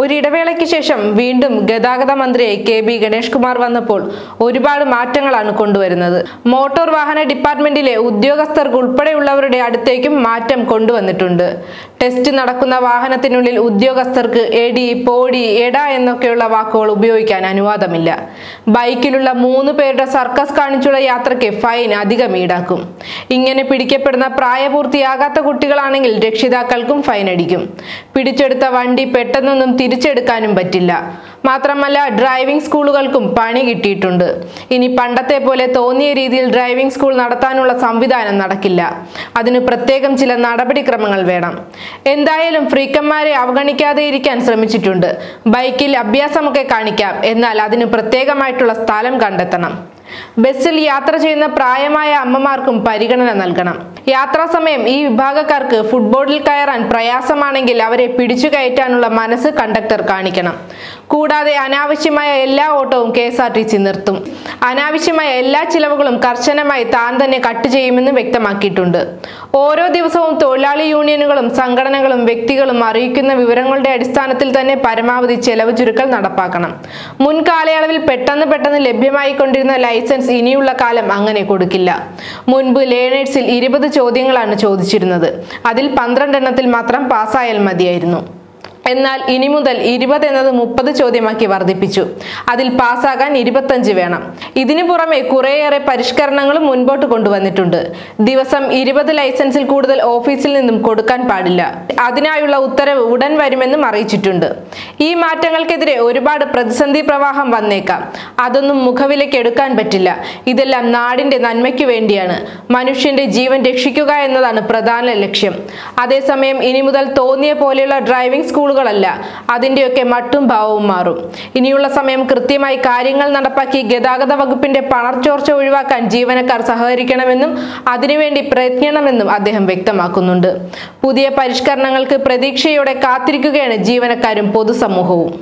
ഒരിടവേളയ്ക്ക് ശേഷം വീണ്ടും ഗതാഗത മന്ത്രിയായി കെ.ബി. ഗണേഷ് കുമാർ വന്നപ്പോൾ ഒരുപാട് മാറ്റങ്ങളാണ് കൊണ്ടുവരുന്നത്. മോട്ടോർ വാഹന ഡിപ്പാർട്ട്മെന്റിലെ ഉദ്യോഗസ്ഥർക്ക് ഉൾപ്പെടെയുള്ളവരുടെ അടുത്തേക്കും മാറ്റം കൊണ്ടുവന്നിട്ടുണ്ട്. ടെസ്റ്റ് നടക്കുന്ന വാഹനത്തിനുള്ളിൽ ഉദ്യോഗസ്ഥർക്ക് എടി, പോടി, എടാ എന്നൊക്കെയുള്ള വാക്കുകൾ ഉപയോഗിക്കാൻ അനുവാദമില്ല. ബൈക്കിലുള്ള 3 പേരുടെ സർക്കസ് കാണിച്ചുള്ള യാത്രയ്ക്ക് ഫൈൻ അധികം ഈടാക്കും. ഇങ്ങനെ പിടിക്കപ്പെടുന്ന പ്രായപൂർത്തിയാകാത്ത കുട്ടികളാണെങ്കിൽ രക്ഷിതാക്കൾക്കും ഫൈൻ അടിക്കും. പിടിച്ചെടുത്ത വണ്ടി പെട്ടെന്നൊന്നും തിരിച്ചെടുക്കാനും പറ്റില്ല. മാത്രമല്ല, ഡ്രൈവിംഗ് സ്കൂളുകൾക്കും പണി കിട്ടിയിട്ടുണ്ട്. ഇനി പണ്ടത്തെ പോലെ തോന്നിയ രീതിയിൽ ഡ്രൈവിംഗ് സ്കൂൾ നടത്താനുള്ള സംവിധാനം നടക്കില്ല. അതിന് പ്രത്യേകം ചില നടപടിക്രമങ്ങൾ വേണം. എന്തായാലും ഫ്രീക്കന്മാരെ അവഗണിക്കാതെ ഇരിക്കാൻ ശ്രമിച്ചിട്ടുണ്ട്. ബൈക്കിൽ അഭ്യാസമൊക്കെ കാണിക്കാം, എന്നാൽ അതിന് പ്രത്യേകമായിട്ടുള്ള സ്ഥലം കണ്ടെത്തണം. ബസ്സിൽ യാത്ര ചെയ്യുന്ന പ്രായമായ അമ്മമാർക്കും പരിഗണന നൽകണം. യാത്രാ സമയം ഈ വിഭാഗക്കാർക്ക് ഫുട്ബോളിൽ കയറാൻ പ്രയാസമാണെങ്കിൽ അവരെ പിടിച്ചു കയറ്റാനുള്ള മനസ്സ് കണ്ടക്ടർ കാണിക്കണം. കൂടാതെ അനാവശ്യമായ എല്ലാ ഓട്ടവും KSRTC നിർത്തും. അനാവശ്യമായ എല്ലാ ചിലവുകളും കർശനമായി താൻ തന്നെ കട്ട് ചെയ്യുമെന്ന് വ്യക്തമാക്കിയിട്ടുണ്ട്. ഓരോ ദിവസവും തൊഴിലാളി യൂണിയനുകളും സംഘടനകളും വ്യക്തികളും അറിയിക്കുന്ന വിവരങ്ങളുടെ അടിസ്ഥാനത്തിൽ തന്നെ പരമാവധി ചെലവ് ചുരുക്കൽ നടപ്പാക്കണം. മുൻകാലയളവിൽ പെട്ടെന്ന് ലഭ്യമായിക്കൊണ്ടിരുന്ന ലൈസൻസ് ഇനിയുള്ള കാലം അങ്ങനെ കൊടുക്കില്ല. മുൻപ് ലേണേഴ്സിൽ 20 ചോദ്യങ്ങളാണ് ചോദിച്ചിരുന്നത്. അതിൽ 12 എണ്ണത്തിൽ മാത്രം പാസ്സായാൽ മതിയായിരുന്നു. എന്നാൽ ഇനി മുതൽ 20 എന്നത് 30 ചോദ്യമാക്കി വർദ്ധിപ്പിച്ചു. അതിൽ പാസ്സാകാൻ 25 വേണം. ഇതിനു പുറമെ കുറേയേറെ പരിഷ്കരണങ്ങളും മുൻപോട്ട് കൊണ്ടുവന്നിട്ടുണ്ട്. ദിവസം 20 ലൈസൻസിൽ കൂടുതൽ ഓഫീസിൽ നിന്നും കൊടുക്കാൻ പാടില്ല. അതിനായുള്ള ഉത്തരവ് ഉടൻ വരുമെന്നും അറിയിച്ചിട്ടുണ്ട്. ഈ മാറ്റങ്ങൾക്കെതിരെ ഒരുപാട് പ്രതിസന്ധി പ്രവാഹം വന്നേക്കാം. അതൊന്നും മുഖവിലയ്ക്ക് എടുക്കാൻ പറ്റില്ല. ഇതെല്ലാം നാടിന്റെ നന്മയ്ക്കു വേണ്ടിയാണ്. മനുഷ്യന്റെ ജീവൻ രക്ഷിക്കുക എന്നതാണ് പ്രധാന ലക്ഷ്യം. അതേസമയം ഇനി മുതൽ തോന്നിയ പോലെയുള്ള ഡ്രൈവിംഗ് സ്കൂളുകളല്ല, അതിന്റെയൊക്കെ മട്ടും ഭാവവും മാറും. ഇനിയുള്ള സമയം കൃത്യമായി കാര്യങ്ങൾ നടപ്പാക്കി ഗതാഗത വകുപ്പിന്റെ പണർച്ചോർച്ച ഒഴിവാക്കാൻ ജീവനക്കാർ സഹകരിക്കണമെന്നും അതിനുവേണ്ടി പ്രയത്നിക്കണമെന്നും അദ്ദേഹം വ്യക്തമാക്കുന്നുണ്ട്. പുതിയ പരിഷ്കരണങ്ങൾക്ക് പ്രതീക്ഷയോടെ കാത്തിരിക്കുകയാണ് ജീവനക്കാരും പൊതുസമൂഹവും.